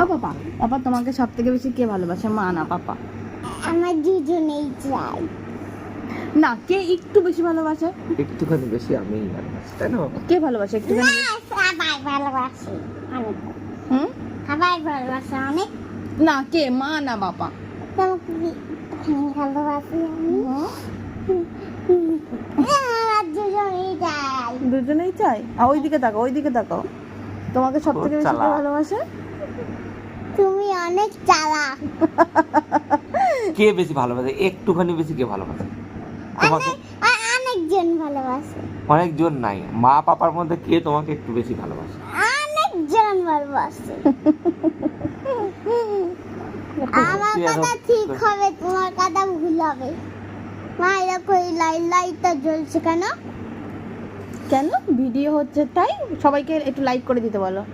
ও পাপা, পাপা তোমাকে সব থেকে বেশি কে ভালোবাসে, মা না পাপা? আমার দুজনেই চাই। না, কে একটু বেশি ভালোবাসে? একটুখানি বেশি আমিই ভালোবাসি, তাই না বাবা? কে ভালোবাসে একটুখানি বেশি? সবাই ভালোবাসে অনেক। হুম? সবাই ভালোবাসে অনেক। না, কে, মা না বাবা? তোমাকে একটুখানি ভালোবাসি আমি। আমার দুজনেই চাই। দুজনেই চাই। আর ওইদিকে তাকাও, ওইদিকে তাকাও। তোমাকে সব থেকে বেশি কে চালাক। ভালোবাসে? তুমি অনেক চালাক। কে বেশি ভালোবাসে? একটুখানি বেশি কে ভালোবাসে তোমাকে? অনেকজন ভালোবাসে। অনেকজন নাই, মা পাপার মধ্যে কে তোমাকে একটু বেশি ভালোবাসে? অনেকজন ভালোবাসে। আমার তুই কথা এখন- ঠিক হবে, তোমার কথা ভুল হবে। মা এরকম এই লাইটটা জ্বলছে কেন? কেন? ভিডিও হচ্ছে তাই। সবাইকে একটু লাইক করে দিতে বলো।